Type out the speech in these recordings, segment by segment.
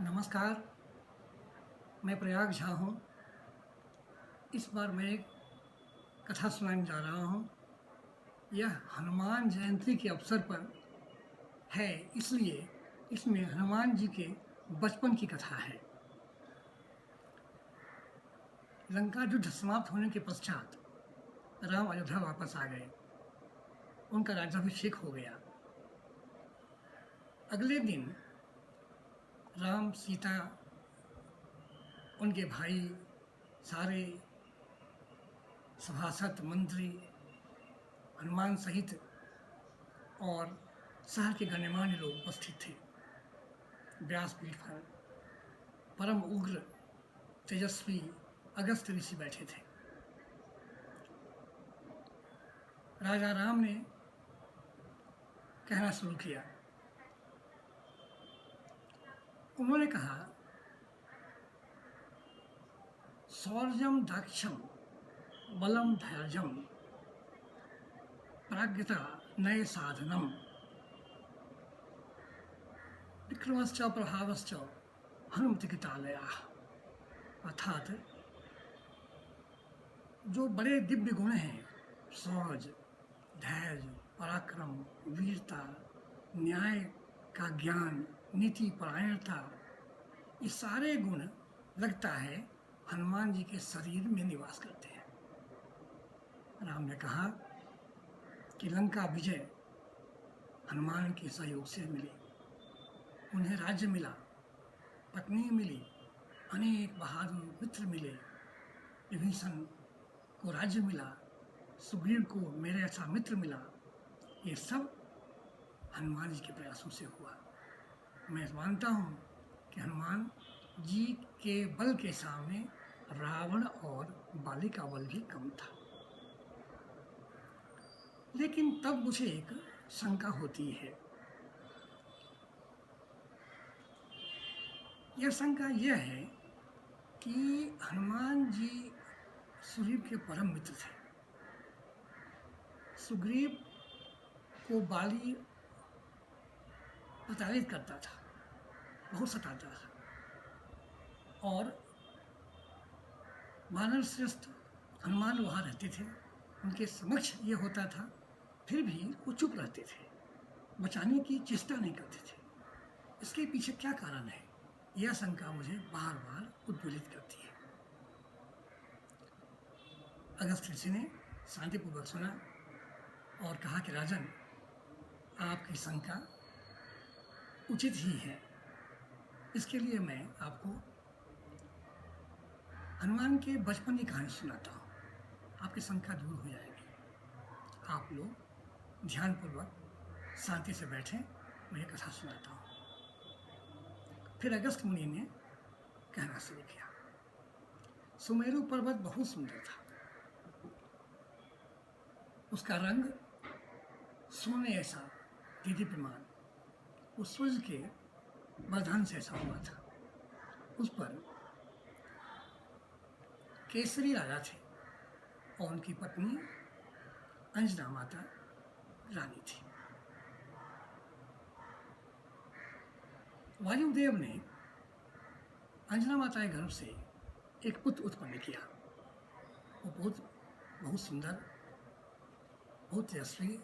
नमस्कार, मैं प्रयाग झा हूँ। इस बार मैं एक कथा सुनाने जा रहा हूँ। यह हनुमान जयंती के अवसर पर है, इसलिए इसमें हनुमान जी के बचपन की कथा है। लंका युद्ध समाप्त होने के पश्चात राम अयोध्या वापस आ गए। उनका राज्याभिषेक हो गया। अगले दिन राम, सीता, उनके भाई, सारे सभासद, मंत्री, हनुमान सहित और शहर के गण्यमान्य लोग उपस्थित थे। व्यासपीठ पर परम उग्र तेजस्वी अगस्त्य ऋषि बैठे थे। राजा राम ने कहना शुरू किया। उन्होंने कहा, शौर्यम दाक्षम बलम धैर्यम प्राज्ञता नये साधनम विक्रमश्च प्रभावश्च हनुमतिकितालया। अर्थात जो बड़े दिव्य गुण हैं, शौर्य, धैर्य, पराक्रम, वीरता, न्याय का ज्ञान, नीति परायणता, ये सारे गुण लगता है हनुमान जी के शरीर में निवास करते हैं। राम ने कहा कि लंका विजय हनुमान के सहयोग से मिली। उन्हें राज्य मिला, पत्नी मिली, अनेक बहादुर मित्र मिले। विभीषण को राज्य मिला, सुग्रीव को मेरे अच्छा मित्र मिला। ये सब हनुमान जी के प्रयासों से हुआ। मैं मानता हूँ कि हनुमान जी के बल के सामने रावण और बाली का बल भी कम था। लेकिन तब मुझे एक शंका होती है। यह शंका यह है कि हनुमान जी सुग्रीव के परम मित्र थे। सुग्रीव को बाली प्रताड़ित करता था, बहुत सताता था, और वानर श्रेष्ठ हनुमान वहाँ रहते थे। उनके समक्ष ये होता था, फिर भी वो चुप रहते थे, बचाने की चेष्टा नहीं करते थे। इसके पीछे क्या कारण है? यह शंका मुझे बार बार उद्वेलित करती है। अगस्त्य ऋषि ने शांतिपूर्वक सुना और कहा कि राजन, आपकी शंका उचित ही है। इसके लिए मैं आपको हनुमान के बचपन की कहानी सुनाता हूँ। आपकी शंका दूर हो जाएगी। आप लोग ध्यानपूर्वक शांति से बैठें, मैं ये कथा सुनाता हूँ। फिर अगस्त्य मुनि ने कहना शुरू किया। सुमेरु पर्वत बहुत सुंदर था। उसका रंग सोने ऐसा दीदीप्यमान, उस सूर्य के वरदान से ऐसा हुआ था। उस पर केसरी राजा थे और उनकी पत्नी अंजना माता रानी थी। वायुदेव ने अंजना माता के गर्भ से एक पुत्र उत्पन्न किया। वो पुत्र बहुत सुंदर, बहुत तेजस्वी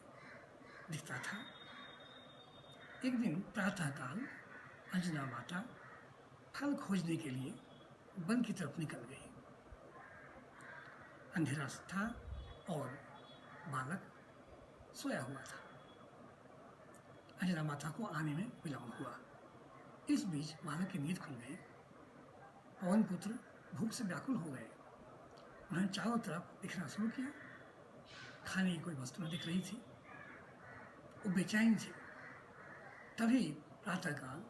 दिखता था। एक दिन प्रातःकाल अंजना माता फल खोजने के लिए वन की तरफ निकल गई। अंधेरा था और बालक सोया हुआ था। अंजना माता को आने में विलम्ब हुआ। इस बीच बालक की नींद खुल गई। पवन पुत्र भूख से व्याकुल हो गए। उन्होंने चारों तरफ देखना शुरू किया। खाने की कोई वस्तु न दिख रही थी। वो बेचैन थे। तभी प्रातःकाल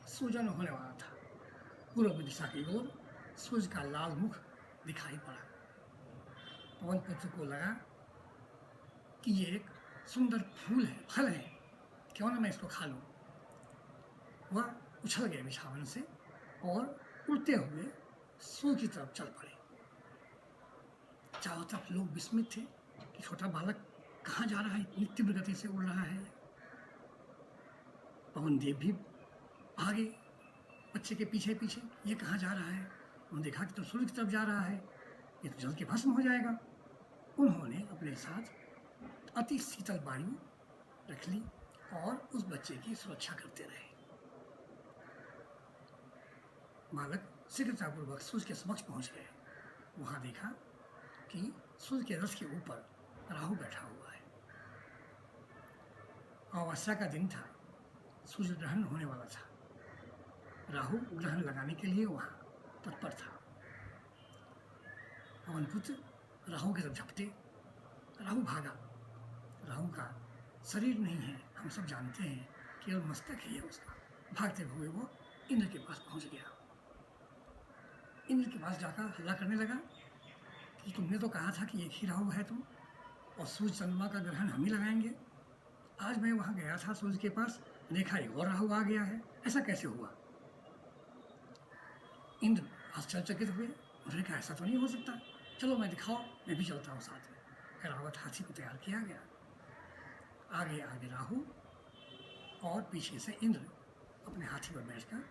सूजन होने वाला था। पूर्व दिशा की ओर सूर्य का लाल मुख दिखाई पड़ा। पवन पुत्र को लगा कि ये एक सुंदर फूल है, फल है, क्यों ना मैं इसको खा लूं। वह उछल गए बिछावन से और उड़ते हुए सूर्य की तरफ चल पड़े। चारों तरफ लोग विस्मित थे कि छोटा बालक कहाँ जा रहा है, इतनी तीव्र गति से उड़ रहा है। पवन देव भी भागे बच्चे के पीछे पीछे, ये कहाँ जा रहा है? उन्होंने देखा कि तो सूर्य की तरफ जा रहा है, ये तो जल के भस्म हो जाएगा। उन्होंने अपने साथ अति शीतल वायु रख ली और उस बच्चे की सुरक्षा करते रहे। बालक शीघ्रतापूर्वक सूर्य के समक्ष पहुंच गए। वहां देखा कि सूर्य के रथ के ऊपर राहु बैठा हुआ है। अमावस्या का दिन था, सूर्य ग्रहण होने वाला था। राहु ग्रहण लगाने के लिए वहां तत्पर था। पवन पुत्र राहु की तरफ झपटे, राहु भागा। राहु का शरीर नहीं है, हम सब जानते हैं, केवल मस्तक ही है उसका। भागते हुए वो इंद्र के पास पहुंच गया। इंद्र के पास जाकर हल्ला करने लगा कि तुमने तो कहा था कि एक ही राहु है तुम, और सूर्य चंद्रमा का ग्रहण हम ही लगाएंगे। आज मैं वहां गया था सूर्य के पास, देखा एक और राहु आ गया है, ऐसा कैसे हुआ? इंद्र आश्चर्यचकित हुए। उन्होंने कहा ऐसा तो नहीं हो सकता, चलो मैं दिखाओ, मैं भी चलता हूँ साथ में। ऐरावत हाथी को तैयार किया गया। आगे आगे राहु और पीछे से इंद्र अपने हाथी पर बैठकर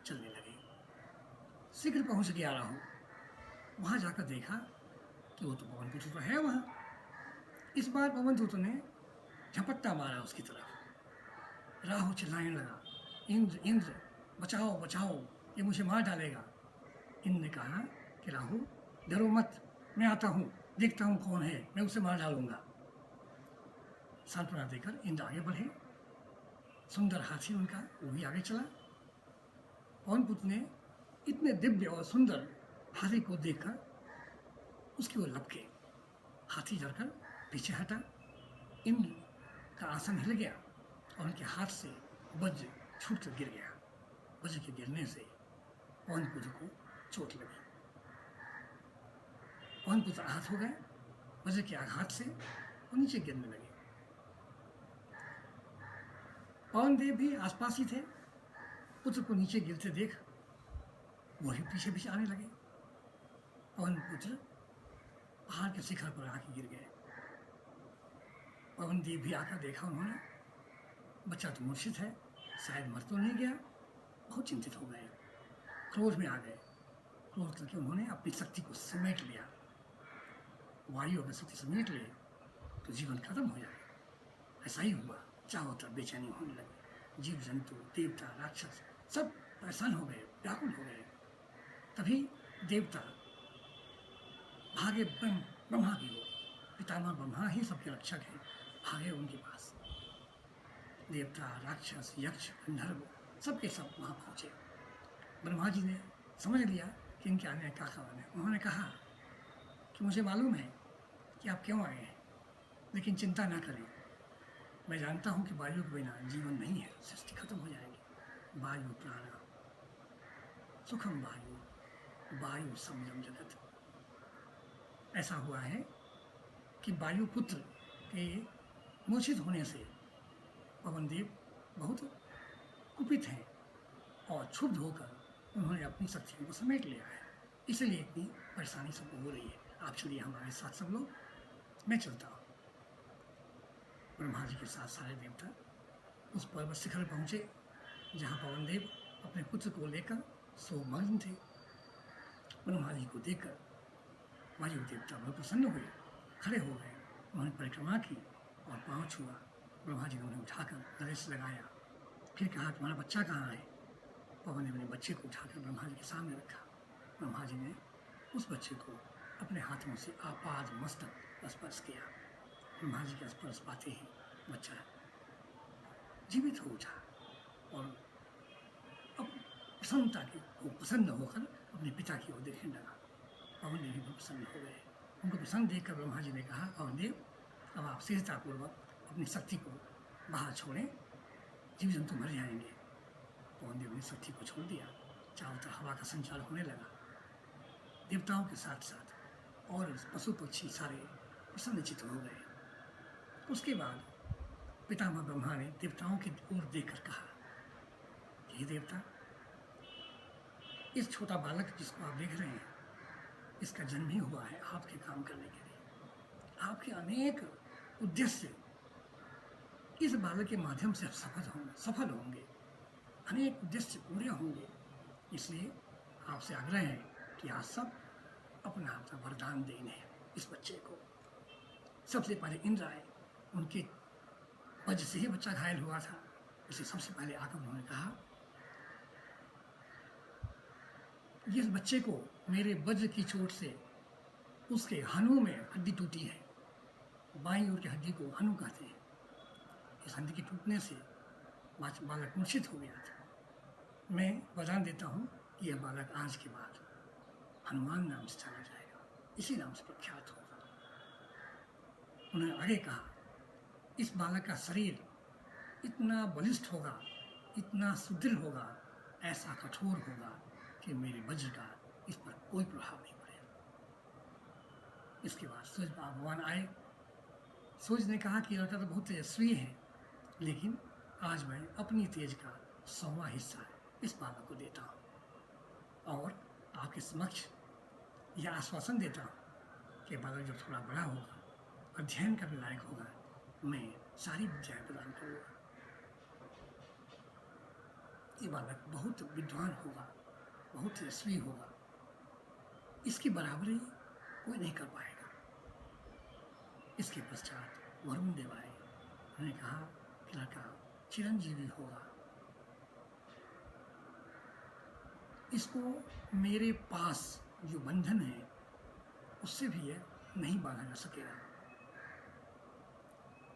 चलने लगे। शीघ्र पहुंच गया राहु। वहां जाकर देखा कि वो तो पवनपुत्र तो है वहां। इस बार पवनपुत्र ने झपट्टा मारा उसकी तरफ। राहु चिल्लाने लगा, इंद्र इंद्र बचाओ बचाओ, ये मुझे मार डालेगा। इंद्र ने कहा कि राहु डरो मत, मैं आता हूँ, देखता हूँ कौन है, मैं उसे मार डालूंगा। सांत्वना देकर इंद्र आगे बढ़े। सुंदर हाथी उनका, वो भी आगे चला। पवनपुत्र ने इतने दिव्य और सुंदर हाथी को देखकर उसकी ओर लपके। हाथी डरकर पीछे हटा। इंद्र का आसन हिल गया और उनके हाथ से वज्र छूट कर गिर गया। वज्र के गिरने से पवनपुत्र को चोट लगी। पवनपुत्र आहत हो गए। वज्र के आघात से वो नीचे गिरने लगे। पवन देव भी आसपास ही थे। पुत्र को नीचे गिरते देख वही पीछे पीछे आने लगे। पवन पुत्र पहाड़ के शिखर पर आके गिर गए। पवन देव भी आकर देखा उन्होंने, बच्चा तो मूर्छित है, शायद मर तो नहीं गया। बहुत चिंतित हो गए, क्रोध में आ गए। क्रोध करके उन्होंने अपनी शक्ति को समेट लिया। वायु अगर शक्ति समेट ले तो जीवन खत्म हो जाए। ऐसा ही हुआ। चारों तरफ बेचैनी होने लगी। जीव जंतु, देवता, राक्षस सब परेशान हो गए, व्याकुल हो गए। तभी देवता भागे ब्रह्मा की ओर। पितामह ब्रह्मा ही सबके रक्षक हैं, भागे उनके पास। देवता, राक्षस, यक्ष, गंधर्व सबके सब वहाँ पहुँचे। ब्रह्मा जी ने समझ लिया कि इनके आने का कारण है। उन्होंने कहा कि मुझे मालूम है कि आप क्यों आए हैं, लेकिन चिंता ना करें। मैं जानता हूँ कि वायु के बिना जीवन नहीं है, सृष्टि खत्म हो जाएगी। वायु प्राण सुखम वायु, वायु समयम जगत। ऐसा हुआ है कि वायु पुत्र के मूर्छित होने से पवनदेव बहुत कुपित हैं और क्षुब्ध होकर उन्होंने अपनी शक्तियों को समेट लिया है। इसलिए इतनी परेशानी सबको हो रही है। आप चलिए हमारे साथ सब लोग, मैं चलता हूँ। ब्रह्मा जी के साथ सारे देवता उस पर्वत शिखर पहुँचे जहाँ पवनदेव अपने पुत्र को लेकर सोमग्न थे। ब्रह्मा जी को देखकर वायु देवता बहुत प्रसन्न हुए, खड़े हो गए। उन्होंने परिक्रमा की और पाँव छुआ। ब्रह्मा जी ने उन्हें उठाकर गले से लगाया। फिर कहा तुम्हारा बच्चा कहाँ है? पवन देव ने बच्चे को उठाकर ब्रह्मा जी के सामने रखा। ब्रह्मा जी ने उस बच्चे को अपने हाथों से आपाद मस्तक स्पर्श किया। ब्रह्मा जी का स्पर्श पाते ही बच्चा जीवित हो उठा और अब प्रसन्नता की प्रसन्न होकर अपने पिता की ओर देखने लगा। पवन देव भी प्रसन्न हो गए। उनको प्रसन्न देखकर ब्रह्मा जी ने कहा, पवन देव अब आप शीघ्रतापूर्वक अपनी शक्ति को बाहर छोड़ें, जीव जंतु मर जाएंगे। पवन देव ने शक्ति को छोड़ दिया। चारों तरफ हवा का संचार होने लगा। देवताओं के साथ साथ और पशु पक्षी सारे प्रसन्नचित्त हो गए। उसके बाद पितामह ब्रह्मा ने देवताओं की ओर देखकर कहा, हे देवता, इस छोटा बालक जिसको आप देख रहे हैं, इसका जन्म ही हुआ है आपके काम करने के लिए। आपके अनेक उद्देश्य इस बालक के माध्यम से सफल होंगे। अनेक उद्देश्य पूरे होंगे। इसलिए आपसे आग्रह है कि आप सब अपना अपना वरदान देने इस बच्चे को। सबसे पहले इंद्र आए, उनके वज्र से ही बच्चा घायल हुआ था, इसलिए सबसे पहले आकर उन्होंने कहा इस बच्चे को मेरे वज्र की चोट से उसके हनु में हड्डी टूटी है, बाईं ओर की हड्डी को हनु कहते हैं। इस हड्डी के टूटने से बालक मूर्छित हो गया था। मैं वरदान देता हूँ कि यह बालक आज के बाद हनुमान नाम से जाना जाएगा, इसी नाम से प्रख्यात होगा। उन्होंने आगे कहा इस बालक का शरीर इतना बलिष्ठ होगा, इतना सुदृढ़ होगा, ऐसा कठोर होगा कि मेरे वज्र का इस पर कोई प्रभाव नहीं पड़ेगा। इसके बाद सूर्य भगवान आए। सूर्य ने कहा कि लड़का तो बहुत तेजस्वी है, लेकिन आज मैं अपनी तेज का 100वां हिस्सा इस बालक को देता हूँ और आपके समक्ष यह आश्वासन देता हूँ कि बालक जब थोड़ा बड़ा होगा, अध्ययन करने लायक होगा, मैं सारी विद्याएं प्रदान करूँगा। ये बालक बहुत विद्वान होगा, बहुत तेजस्वी होगा, इसकी बराबरी कोई नहीं कर पाएगा। इसके पश्चात वरुण देव आए। उन्होंने कहा कि लड़का चिरंजीवी होगा, इसको मेरे पास जो बंधन है उससे भी यह नहीं बांधा जा सकेगा।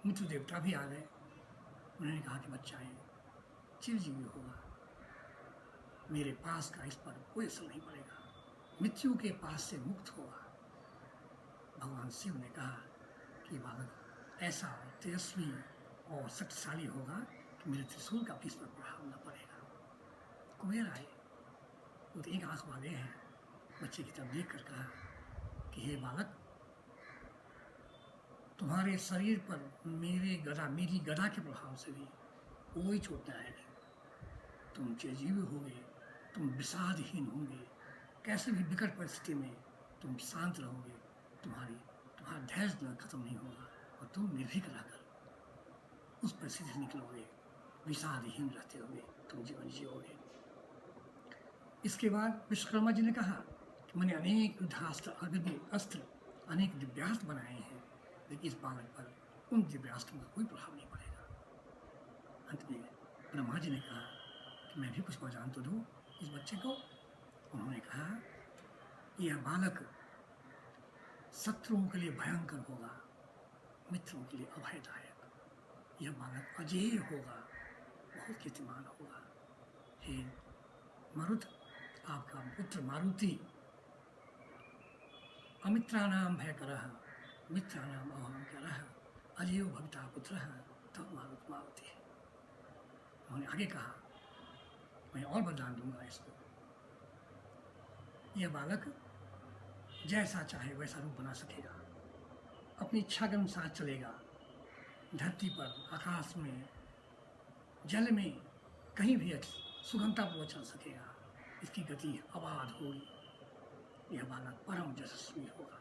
मित्र देवता भी आ गए। उन्होंने कहा कि बच्चा ये चिरंजीवी होगा, मेरे पास का इस पर कोई असर नहीं पड़ेगा, मृत्यु के पास से मुक्त होगा। भगवान शिव ने कहा कि बालक ऐसा तेजस्वी और शक्तिशाली होगा कि मेरे त्रिशूल का भी इस पर प्रभाव न पड़ेगा। कुबेर आए, वो तो एक आंख वाले हैं, बच्चे की तरफ देख कर कहा कि हे बालक, तुम्हारे शरीर पर मेरी गदा के प्रभाव से भी कोई चोट न आएगी। तुम चिरंजीवी होगे, तुम विषादहीन होंगे, कैसे भी विकट परिस्थिति में तुम शांत रहोगे, तुम्हारा धैर्य खत्म नहीं होगा और तुम निर्भीक रहकर उस परिस्थिति से निकलोगे, विषादहीन रहते हुए तुम जीवन जियोगे। इसके बाद विश्वकर्मा जी ने कहा कि मैंने अनेक अस्त्र अनेक दिव्यास्त्र बनाए हैं, लेकिन इस बालक पर उन दिव्यास्त्रों का कोई प्रभाव नहीं पड़ेगा। अंत में ब्रह्मा जी ने कहा कि मैं भी कुछ वरदान तो दूँ इस बच्चे को। उन्होंने कहा यह बालक शत्रुओं के लिए भयंकर होगा, मित्रों के लिए अभयदायक। यह बालक अजेय होगा, बहुत कीर्तिमान होगा। हे मरुत, आपका पुत्र मारुति अमित्राणाम भयकरः मित्राणाम अहंकरः अजेयो भविता पुत्रः तब मारुत मारुति। उन्होंने आगे कहा मैं और वरदान दूंगा इसको। यह बालक जैसा चाहे वैसा रूप बना सकेगा, अपनी इच्छा के अनुसार चलेगा, धरती पर, आकाश में, जल में, कहीं भी सुगमतापूर्वक चल सकेगा। इसकी गति अबाध होगी। यह बालक परम यशस्वी होगा।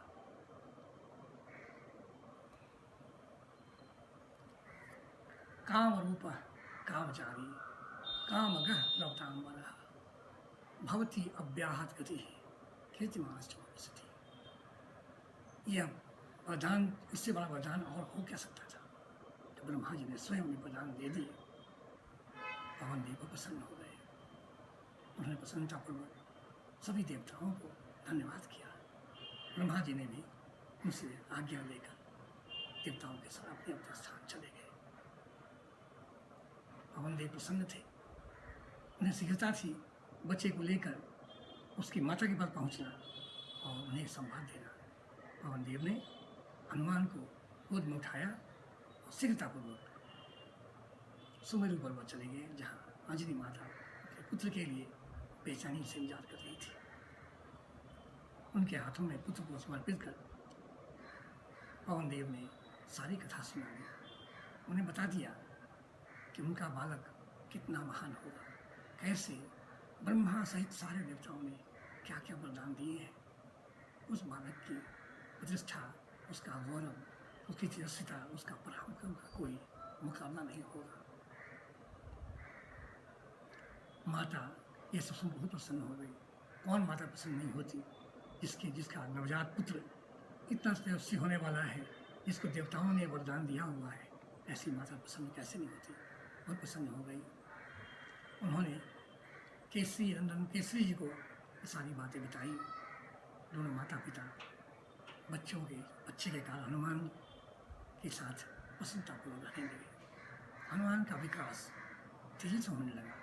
काम रूप कामचारी कामगः प्लवतांबरः भवति अव्याहत गति कीर्तिमानश्च भविष्यति। यह वरदान, इससे बड़ा वरदान और हो क्या सकता था। तो ब्रह्मा जी ने स्वयं ने वरदान दे दिए। पवन देव प्रसन्न हो गए। उन्होंने प्रसन्नतापूर्वक सभी देवताओं को धन्यवाद किया। ब्रह्मा जी ने भी उनसे आज्ञा लेकर देवताओं के साथ अपने अपने स्थान चले गए। पवन देव प्रसन्न थे, उन्हें शीघ्रता थी बच्चे को लेकर उसकी माता के पास पहुंचना और उन्हें संवाद देना। पवन देव ने हनुमान को गोद में उठाया और शीघ्रतापूर्वक सुमेरु पर्वत चले गए, जहाँ अंजनी माता अपने पुत्र के लिए बेचैनी से इंतजार कर रही थी। उनके हाथों में पुत्र को समर्पित कर पवन देव ने सारी कथा सुना दी। उन्हें बता दिया कि उनका बालक कितना महान होगा, कैसे ब्रह्मा सहित सारे देवताओं ने क्या क्या वरदान दिए हैं। उस बालक की प्रतिष्ठा, उसका गौरव, उसकी तेजस्विता, उसका पराक्रम का कोई मुकाबला नहीं होगा। माता ये सब सुन बहुत प्रसन्न हो गई। कौन माता प्रसन्न नहीं होती जिसका नवजात पुत्र इतना तेजस्वी होने वाला है, जिसको देवताओं ने वरदान दिया हुआ है। ऐसी माता प्रसन्न कैसे नहीं होती, बहुत प्रसन्न हो गई। उन्होंने केसरी नंदन केसरी जी को ये सारी बातें बताई। दोनों माता पिता बच्चे के कारण हनुमान के साथ प्रसन्नतापूर्वक रहने लगे। हनुमान का विकास तेजी से होने लगा।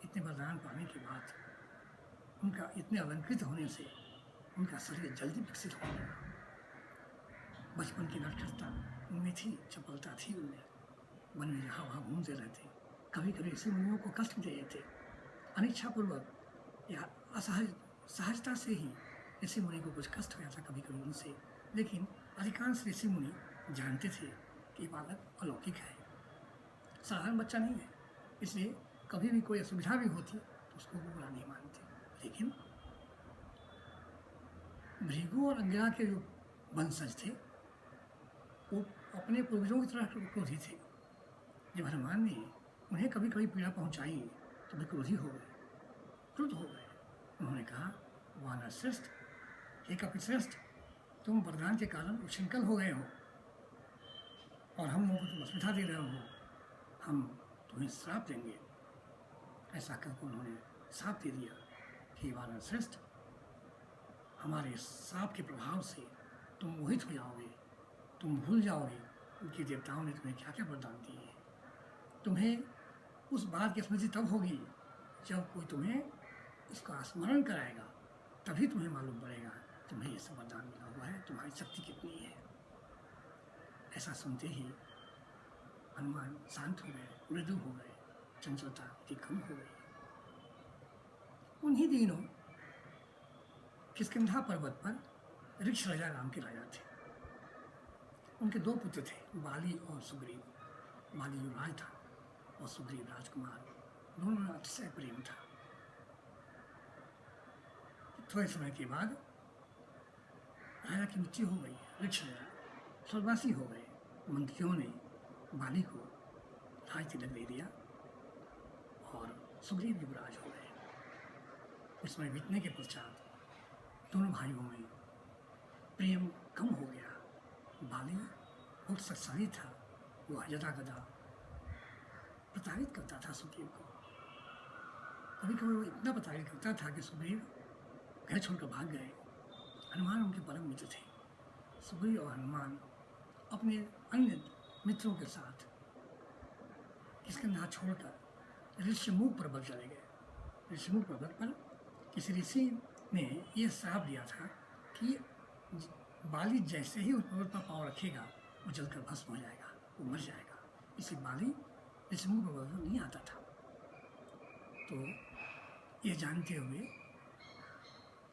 इतने वरदान पाने के बाद उनका इतने अलंकृत होने से उनका शरीर जल्दी विकसित होने लगा। बचपन की नटखटता उनमें थी, चपलता थी उनमें। वन में जहाँ वहाँ घूमते रहते, कभी कभी ऋषि मुनियों को कष्ट दे देते, अनिच्छापूर्वक या सहजता से ही ऋषि मुनि को कुछ कष्ट हुआ था कभी कभी उनसे। लेकिन अधिकांश ऋषि मुनि जानते थे कि बालक अलौकिक है, साधारण बच्चा नहीं है, इसलिए कभी भी कोई असुविधा भी होती तो उसको वो बुरा नहीं मानते। लेकिन भृगु और अंगिरा के जो वंशज थे वो अपने पूर्वजों की तरह क्रोधी थे। जब हनुमान ने उन्हें कभी कभी पीड़ा पहुंचाई तो वे क्रोधी हो गए, क्रुद्ध हो गए। उन्होंने कहा, वानर श्रेष्ठ, हे कपिश्रेष्ठ, तुम वरदान के कारण उच्छृंखल हो गए हो और हम लोगों को तुम असुविधा दे रहे हो, हम तुम्हें श्राप देंगे। ऐसा करके उन्होंने श्राप दे दिया कि वानर श्रेष्ठ, हमारे श्राप के प्रभाव से तुम मोहित हो जाओगे, तुम भूल जाओगे उनके देवताओं ने तुम्हें क्या क्या वरदान दिए हैं। तुम्हें उस बात की स्मृति तब होगी जब कोई तुम्हें इसका स्मरण कराएगा, तभी तुम्हें मालूम पड़ेगा तुम्हें ये सब वरदान मिला हुआ है, तुम्हारी शक्ति कितनी है। ऐसा सुनते ही हनुमान शांत हो गए, मृदु हो गए, चंचलता की कम हो गई। उन्हीं दिनों किष्किंधा पर्वत पर ऋक्ष राजा नाम के राजा थे। उनके दो पुत्र थे, बाली और सुग्रीव। बाली युवराज था और सुग्रीव राजकुमार। दोनों में अतिशय प्रेम था। थोड़े समय के बाद राजा की मृत्यु हो गई। ऋक्ष राजा स्वर्गवासी हो गए। मंत्रियों ने बाली को राज तिलक दे दिया और सुग्रीव युवराज हो गए। कुछ समय बीतने के पश्चात दोनों भाइयों में प्रेम कम हो गया। बाली बहुत शक्तिशाली था, वो यदा कदा प्रताड़ित करता था सुग्रीव को। कभी कभी वो इतना प्रताड़ित करता था कि सुग्रीव घर छोड़कर भाग गए। हनुमान उनके परम मित्र थे। सुग्रीव और हनुमान अपने अन्य मित्रों के साथ किष्किंधा छोड़कर ऋष्यमुख पर्वत चले गए। ऋष्यमुख पर्वत पर किसी ऋषि ने यह श्राप दिया था कि बाली जैसे ही उस पर्वत पर पाँव रखेगा वो जलकर भस्म हो जाएगा, वो मर जाएगा। इसी बाली ऋषिमुख पर्वत पर नहीं आता था। तो ये जानते हुए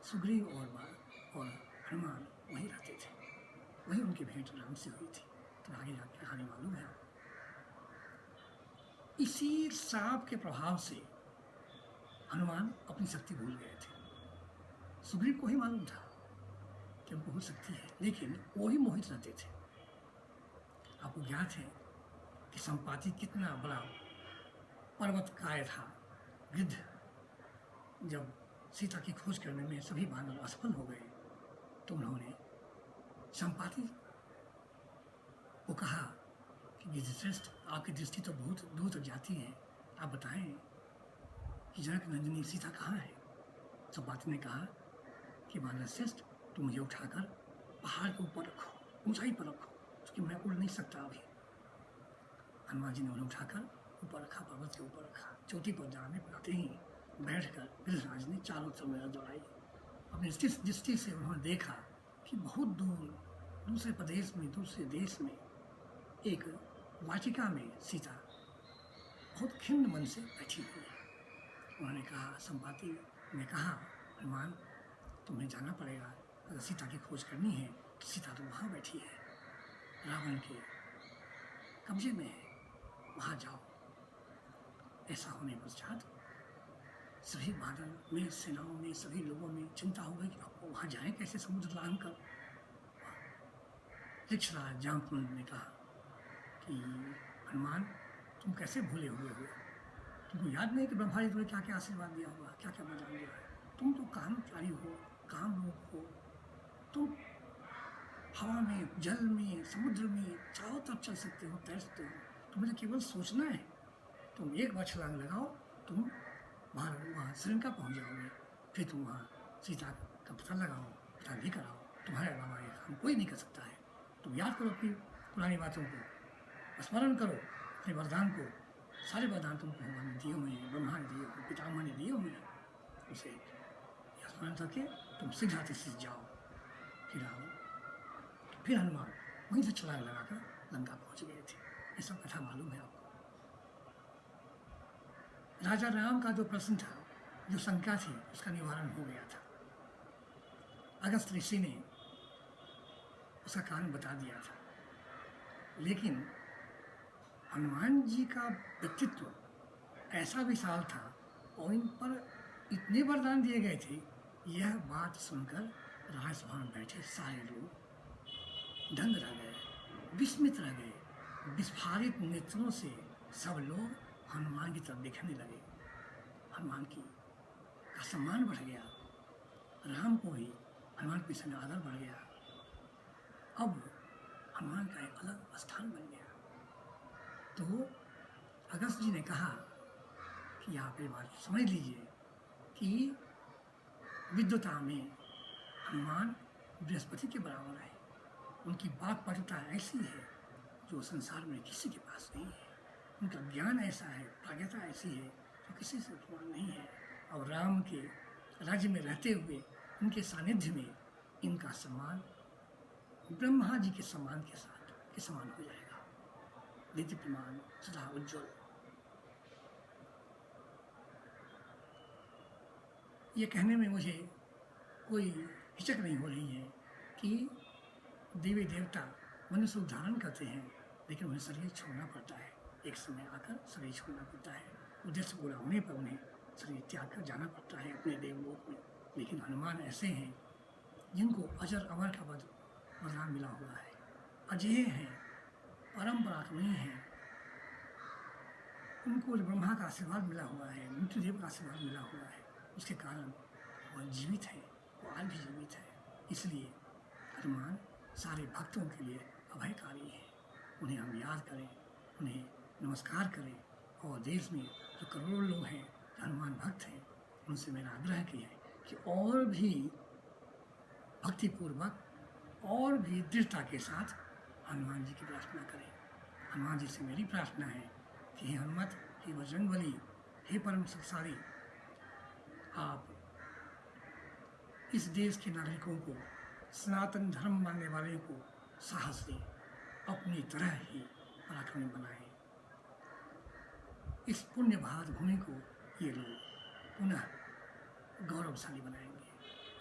सुग्रीव और हनुमान वहीं रहते थे, वहीं उनकी भेंट राम से हुई थी। तो आगे जाकर कहानी मालूम है। इसी श्राप के प्रभाव से हनुमान अपनी शक्ति भूल गए थे। सुग्रीव को ही मालूम था कि उनको बहुत शक्ति है, लेकिन वो ही मोहित रहते थे। आपको ज्ञात है कि संपाति कितना बड़ा पर्वतकाय था, गिद्ध। जब सीता की खोज करने में सभी बानर असफल हो गए तो उन्होंने संपाति को कहा कि गिद्धश्रेष्ठ, आपकी दृष्टि तो बहुत दूर तक जाती है, आप बताएं कि जनक नंदिनी सीता कहाँ है। संपाति ने कहा कि बानर श्रेष्ठ, तुम मुझे उठाकर पहाड़ के ऊपर रखो, ऊंचाई पर रखो, क्योंकि मैं उड़ नहीं सकता अभी। हनुमान जी ने उन्हें उठाकर ऊपर रखा, पर्वत के ऊपर रखा। चोटी पर जाने पर आते ही बैठकर गिरिराज ने चारों तरफ नजर दौड़ाई। अपनी दृष्टि से उन्होंने देखा कि बहुत दूर दूसरे प्रदेश में, दूसरे देश में एक वाटिका में सीता बहुत खिन्न मन से बैठी हुई है। उन्होंने कहा, संपाति ने कहा, हनुमान तुम्हें जाना पड़ेगा, अगर सीता की खोज करनी है तो सीता तो वहाँ बैठी है, रावण के कब्जे में है, वहाँ जाओ। ऐसा होने पश्चात सभी बादल में, सेनाओं में, सभी लोगों में चिंता हो गई कि आपको वहाँ जाएं कैसे, समुद्र लांघ कर। ऋक्षराज जामवंत ने कहा कि हनुमान तुम कैसे भूले हुए हो, तुमको याद नहीं कि ब्रह्मा जी तुम्हें क्या क्या आशीर्वाद दिया होगा, क्या क्या वरदान दिया है। तुम तो कामचारी हो, काम लोग हो, तुम हवा में, जल में, समुद्र में चारों तरफ चल सकते हो, तैर सकते हो। तुम्हें तो केवल सोचना है। तुम एक बार छलांग लगाओ, तुम वहाँ श्रीलंका पहुँच जाओगे। फिर तुम वहाँ सीता का पता लगाओ, पता लेकर आओ। तुम्हारे अलावा ये काम कोई नहीं कर सकता है। तुम याद करो अपनी पुरानी बातों को, स्मरण करो अपने वरदान को। सारे वरदान तुमको भगवान ने दिए हुए हैं, ब्रह्मा ने दिए हुए, पितामह ने दिए हुए हैं। उसे स्मरण करके तुम शीघ्र से जाओ, फिर आओ। फिर हनुमान वहीं से छलांग लगाकर लंका पहुंच गए थे। ये सब कथा मालूम है आपको। राजा राम का जो प्रश्न था, जो शंका थी, उसका निवारण हो गया था। अगस्त ऋषि ने उसका कारण बता दिया था। लेकिन हनुमान जी का व्यक्तित्व ऐसा विशाल था और इन पर इतने वरदान दिए गए थे, यह बात सुनकर राजसभा में बैठे सारे लोग दंग रह गए, विस्मित रह गए। विस्फारित नेत्रों से सब लोग हनुमान की तरफ देखने लगे। हनुमान का सम्मान बढ़ गया। राम को भी हनुमान के संग आदर बढ़ गया। अब हनुमान का एक अलग स्थान बन गया। तो अगस्त जी ने कहा कि आप ये बात समझ लीजिए कि विद्वता में हनुमान बृहस्पति के बराबर है। उनकी वाक पटुता ऐसी है जो संसार में किसी के पास नहीं है। उनका ज्ञान ऐसा है, प्राज्ञता ऐसी है जो किसी से समान नहीं है। और राम के राज्य में रहते हुए उनके सानिध्य में इनका सम्मान ब्रह्मा जी के सम्मान के साथ के समान हो जाएगा। दीप्यमान, सदा उज्ज्वल। ये कहने में मुझे कोई हिचक नहीं हो रही है कि देवी देवता मनुष्य रूप धारण करते हैं, लेकिन उन्हें शरीर छोड़ना पड़ता है। एक समय आकर शरीर छोड़ना पड़ता है। उद्देश्य पूरा होने पर उन्हें शरीर त्याग कर जाना पड़ता है अपने देवलोक में। लेकिन हनुमान ऐसे हैं जिनको अजर अमर का वरदान मिला हुआ है, अजेय हैं, परम पराक्रमी हैं। उनको ब्रह्मा का आशीर्वाद मिला हुआ है, मृत्युदेव का आशीर्वाद मिला हुआ है। उसके कारण वह जीवित है, वो आज भी जीवित है। इसलिए हनुमान सारे भक्तों के लिए अभयकारी है। उन्हें हम याद करें, उन्हें नमस्कार करें। और देश में जो करोड़ों लोग हैं जो हनुमान भक्त हैं, उनसे मेरा आग्रह किया है कि और भी भक्तिपूर्वक और भी दृढ़ता के साथ हनुमान जी की प्रार्थना करें। हनुमान जी से मेरी प्रार्थना है कि हे हनुमत, हे बजरंगबली, हे परम शक्तिशाली, आप इस देश के नागरिकों को, सनातन धर्म मानने वाले को साहस दें, अपनी तरह ही पराक्रमी बनाएं। इस पुण्य भारत भूमि को ये लोग पुनः गौरवशाली बनाएंगे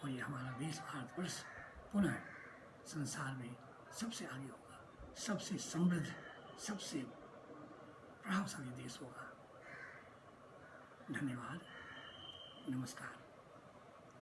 और ये हमारा देश भारतवर्ष पुनः संसार में सबसे आगे होगा, सबसे समृद्ध, सबसे प्रभावशाली देश होगा। धन्यवाद, नमस्कार।